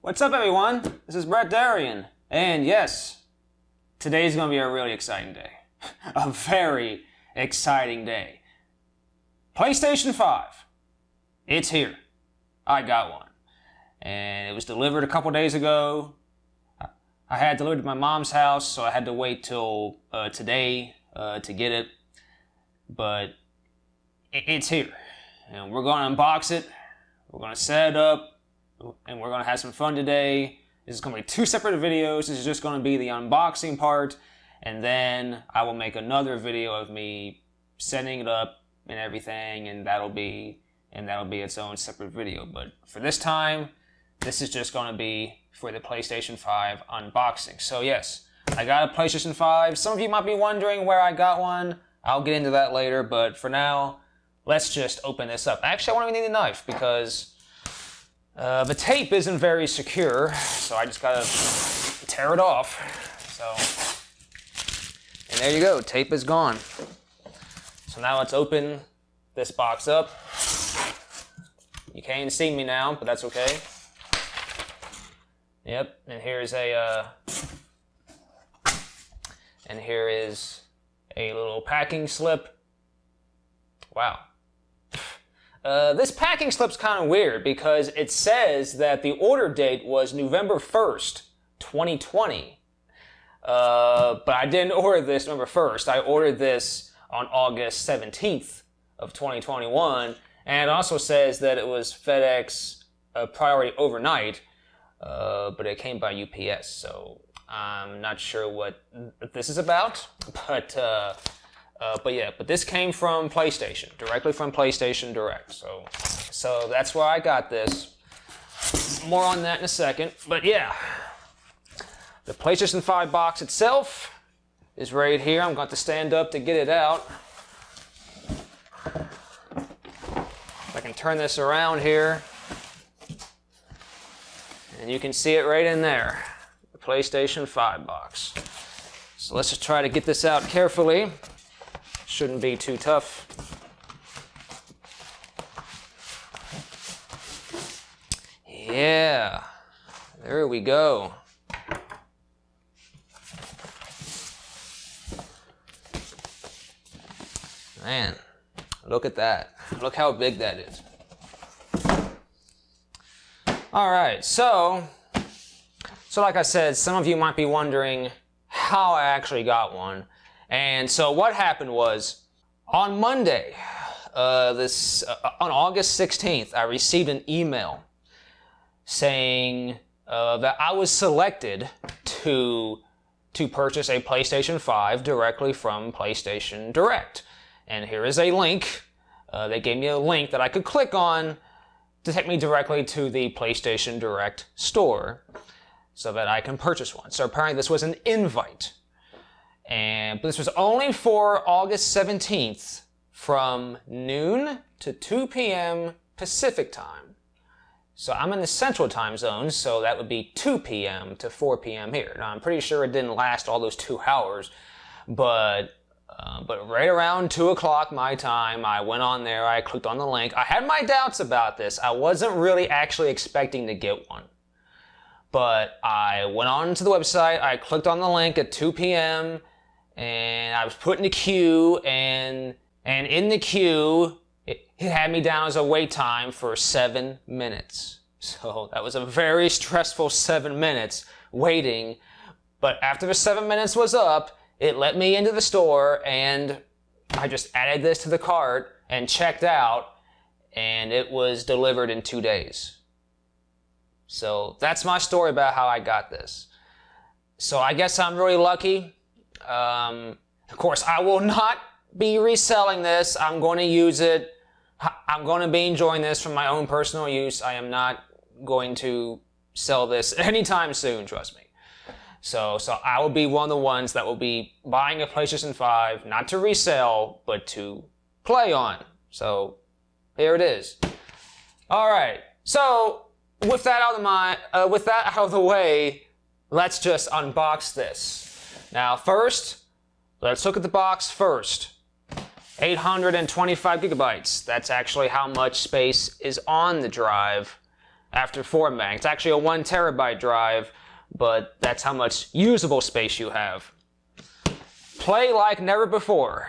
What's up, everyone? This is Brett Darian, and yes, today's gonna be a really exciting day. A very exciting day. PlayStation 5. It's here. I got one. And it was delivered a couple days ago. I had it delivered to my mom's house, so I had to wait till today to get it. But it's here. And we're gonna unbox it. We're gonna set it up. And we're going to have some fun today. This is going to be two separate videos. This is just going to be the unboxing part. And then I will make another video of me setting it up and everything. And that'll be its own separate video. But for this time, this is just going to be for the PlayStation 5 unboxing. So yes, I got a PlayStation 5. Some of you might be wondering where I got one. I'll get into that later. But for now, let's just open this up. Actually, I won't even need a knife because the tape isn't very secure, so I just gotta tear it off. And there you go, tape is gone. So now let's open this box up. You can't see me now, but that's okay. Yep, and here is a little packing slip. Wow. This packing slip's kind of weird because it says that the order date was November 1st, 2020. But I didn't order this November 1st. I ordered this on August 17th of 2021. And it also says that it was FedEx priority overnight, but it came by UPS. So I'm not sure what this is about, but this came from PlayStation, directly from PlayStation Direct. So that's where I got this. More on that in a second. But yeah, the PlayStation 5 box itself is right here. I'm going to stand up to get it out. If I can turn this around here, and you can see it right in there, the PlayStation 5 box. So let's just try to get this out carefully. Shouldn't be too tough. Yeah, there we go. Man, look at that. Look how big that is. All right, so like I said, some of you might be wondering how I actually got one. And so what happened was, on Monday, on August 16th, I received an email saying that I was selected to purchase a PlayStation 5 directly from PlayStation Direct. And here is a link. They gave me a link that I could click on to take me directly to the PlayStation Direct store so that I can purchase one. So apparently this was an invite. But this was only for August 17th from noon to 2 p.m. Pacific time. So I'm in the Central Time Zone, so that would be 2 p.m. to 4 p.m. here. Now I'm pretty sure it didn't last all those 2 hours, but right around 2 o'clock my time, I went on there, I clicked on the link. I had my doubts about this. I wasn't really actually expecting to get one. But I went on to the website, I clicked on the link at 2 p.m., and I was put in the queue, and in the queue, it had me down as a wait time for 7 minutes. So that was a very stressful 7 minutes waiting. But after the 7 minutes was up, it let me into the store, and I just added this to the cart and checked out, and it was delivered in 2 days. So that's my story about how I got this. So I guess I'm really lucky. Of course, I will not be reselling this. I'm going to use it. I'm going to be enjoying this for my own personal use. I am not going to sell this anytime soon, trust me. So I will be one of the ones that will be buying a PlayStation 5, not to resell, but to play on. So here it is. All right. So with that out of the way, let's just unbox this. Now first, let's look at the box first. 825 gigabytes. That's actually how much space is on the drive. after formatting. It's actually a 1 terabyte drive, but that's how much usable space you have. Play like never before.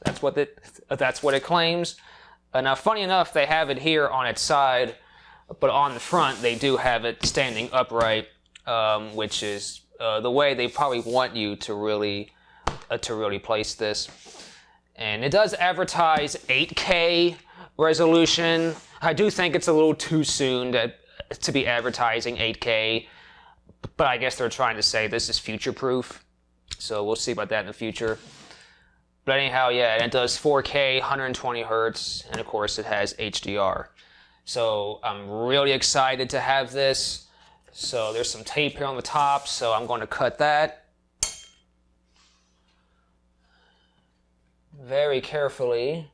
That's what it claims. Now, funny enough, they have it here on its side, but on the front they do have it standing upright, which is the way they probably want you to really place this. And it does advertise 8K resolution. I do think it's a little too soon to be advertising 8K, but I guess they're trying to say this is future-proof. So we'll see about that in the future. But anyhow, yeah, it does 4K, 120 hertz, and of course it has HDR. So I'm really excited to have this. So there's some tape here on the top, so I'm going to cut that very carefully.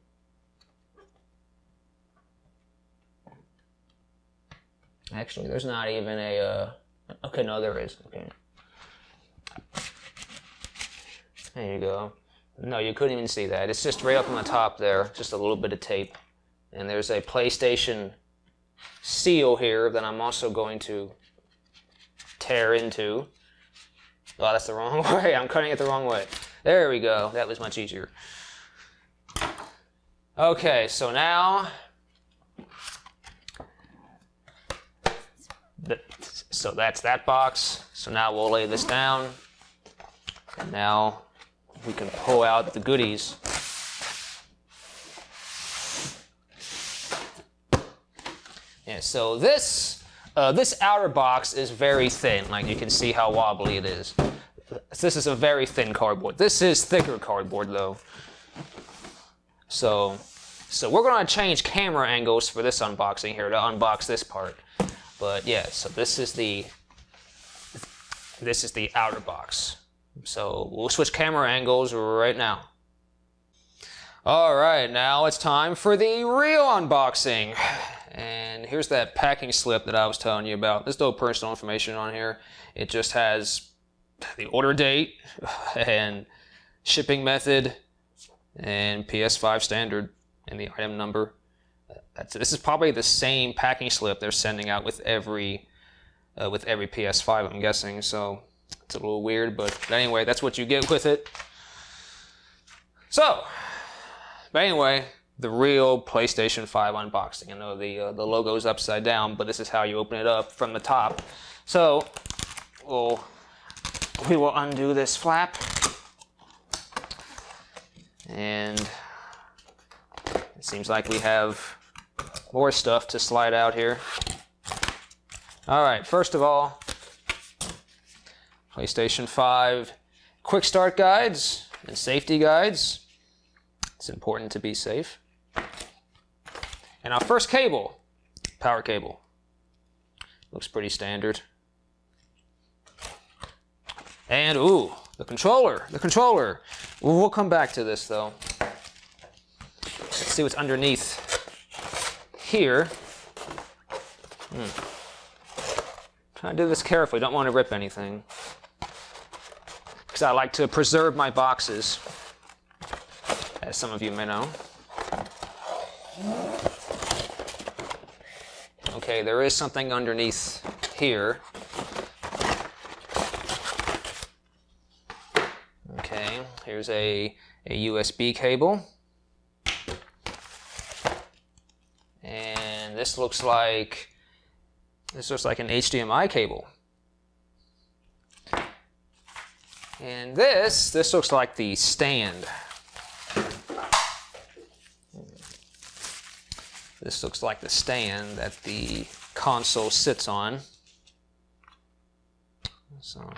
Actually, there's not even a... okay, no, there is. Okay. There you go. No, you couldn't even see that. It's just right up on the top there, just a little bit of tape. And there's a PlayStation seal here that I'm also going to tear into. Oh, that's the wrong way. I'm cutting it the wrong way. There we go. That was much easier. Okay, so now... so that's that box. So now we'll lay this down. And now we can pull out the goodies. Yeah, so this outer box is very thin. Like, you can see how wobbly it is. This is a very thin cardboard. This is thicker cardboard though. So we're gonna change camera angles for this unboxing here to unbox this part. But yeah, so this is the outer box. So we'll switch camera angles right now. All right, now it's time for the real unboxing. And here's that packing slip that I was telling you about. There's no personal information on here. It just has the order date and shipping method and PS5 standard and the item number. This is probably the same packing slip they're sending out with every PS5, I'm guessing. So it's a little weird, but anyway, that's what you get with it. So, but anyway, the real PlayStation 5 unboxing. I know the logo's upside down, but this is how you open it up from the top. So, we will undo this flap, and it seems like we have more stuff to slide out here. All right, first of all, PlayStation 5 quick start guides and safety guides. It's important to be safe. And our first cable, power cable. Looks pretty standard. And ooh, the controller. We'll come back to this though. Let's see what's underneath here. Try to do this carefully, don't want to rip anything. Because I like to preserve my boxes, as some of you may know. Okay, there is something underneath here. Okay, here's a USB cable. And this looks like an HDMI cable. And this looks like the stand. This looks like the stand that the console sits on. So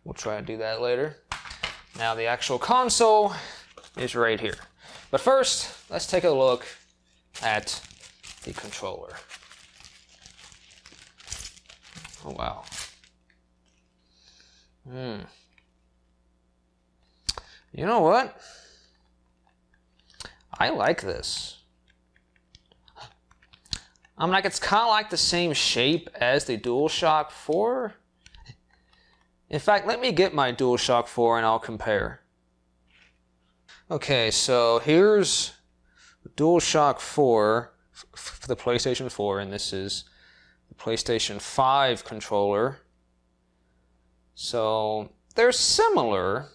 we'll try to do that later. Now the actual console is right here. But first, let's take a look at the controller. Oh wow. You know what? I like this. I'm like, it's kind of like the same shape as the DualShock 4. In fact, let me get my DualShock 4 and I'll compare. Okay, so here's the DualShock 4 for the PlayStation 4, and this is the PlayStation 5 controller. So they're similar,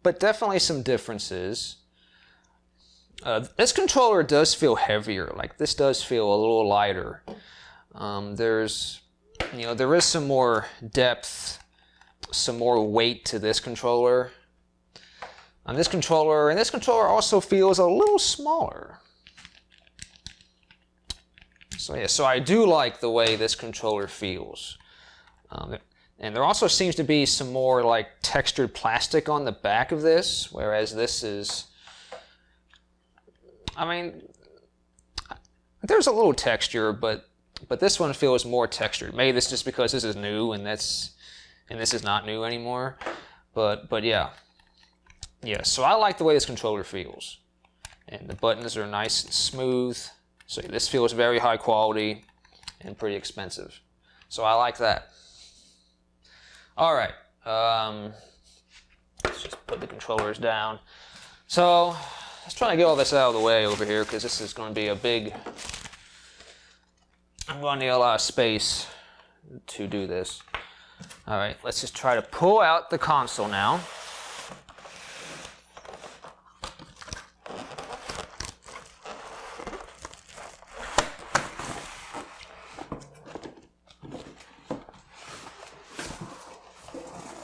but definitely some differences. This controller does feel heavier. Like, this does feel a little lighter. There is some more depth, some more weight to this controller. And this controller also feels a little smaller. So yeah, so I do like the way this controller feels. And there also seems to be some more like textured plastic on the back of this, whereas this is, I mean, there's a little texture, but this one feels more textured. Maybe this is just because this is new and this is not new anymore. But yeah. Yeah, so I like the way this controller feels. And the buttons are nice and smooth. So this feels very high quality and pretty expensive. So I like that. Alright. Let's just put the controllers down. So let's try to get all this out of the way over here, because this is going to be a big... I'm going to need a lot of space to do this. Alright, let's just try to pull out the console now.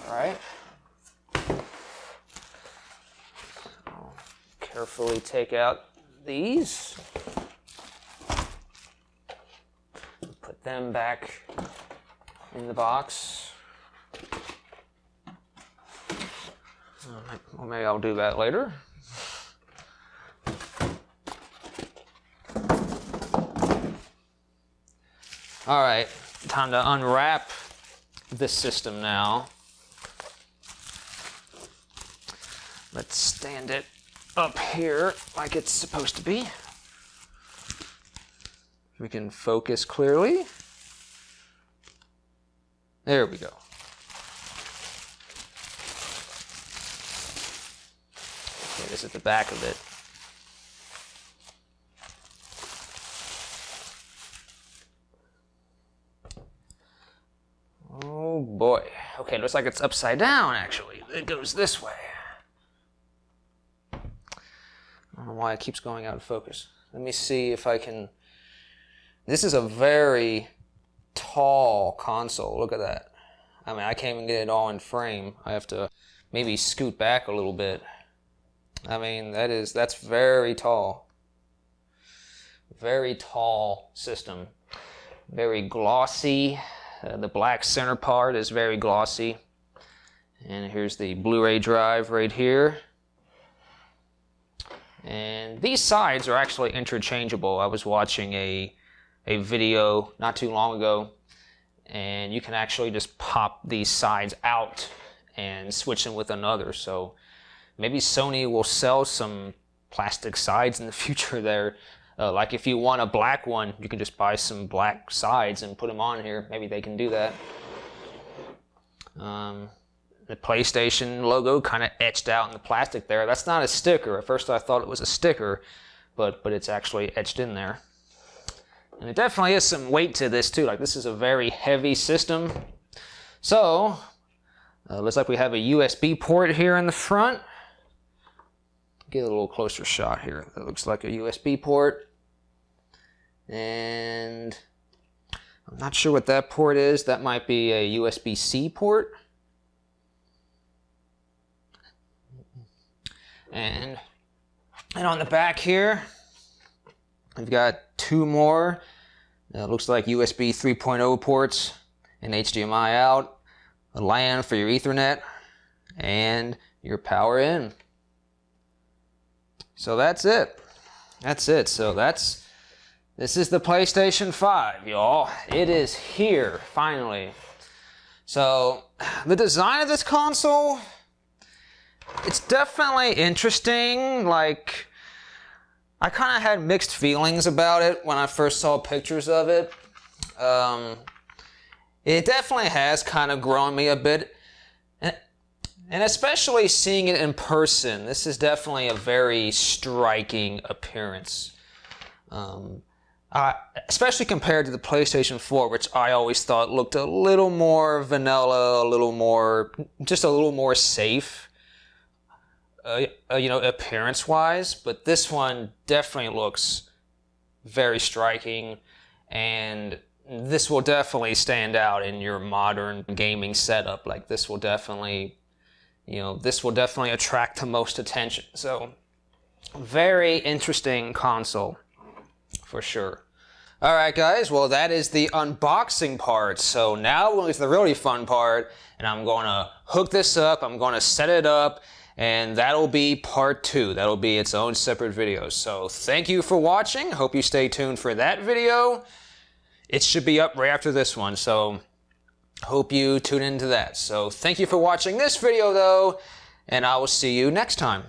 Alright. Carefully take out these. Put them back in the box. Well, maybe I'll do that later. Alright, time to unwrap this system now. Let's stand it up here like it's supposed to be. We can focus clearly. There we go. Okay, this is the back of it. Oh boy. Okay, looks like it's upside down actually. It goes this way. I don't know why it keeps going out of focus. Let me see if I can... This is a very tall console. Look at that. I mean, I can't even get it all in frame. I have to maybe scoot back a little bit. I mean, that's very tall. Very tall system. Very glossy. The black center part is very glossy. And here's the Blu-ray drive right here. And these sides are actually interchangeable. I was watching a video not too long ago, and you can actually just pop these sides out and switch them with another. So maybe Sony will sell some plastic sides in the future there. Like if you want a black one, you can just buy some black sides and put them on here. Maybe they can do that. The PlayStation logo kind of etched out in the plastic there. That's not a sticker. At first I thought it was a sticker, but it's actually etched in there. And it definitely is some weight to this too. Like, this is a very heavy system. So, looks like we have a USB port here in the front. Get a little closer shot here. That looks like a USB port. And I'm not sure what that port is. That might be a USB-C port. And on the back here, we've got two more. Looks like USB 3.0 ports, an HDMI out, a LAN for your Ethernet, and your power in. So that's it. That's it. So this is the PlayStation 5, y'all. It is here, finally. So the design of this console, it's definitely interesting. Like, I kind of had mixed feelings about it when I first saw pictures of it. It definitely has kind of grown me a bit. And especially seeing it in person, this is definitely a very striking appearance. especially compared to the PlayStation 4, which I always thought looked a little more vanilla, just a little more safe, appearance-wise. But this one definitely looks very striking, and this will definitely stand out in your modern gaming setup. Like, this will definitely attract the most attention. So, very interesting console, for sure. Alright guys, well that is the unboxing part. So now we'll get to the really fun part, and I'm going to hook this up, I'm going to set it up, and that'll be part 2. That'll be its own separate video. So thank you for watching. Hope you stay tuned for that video. It should be up right after this one, so hope you tune into that. So thank you for watching this video though, and I will see you next time.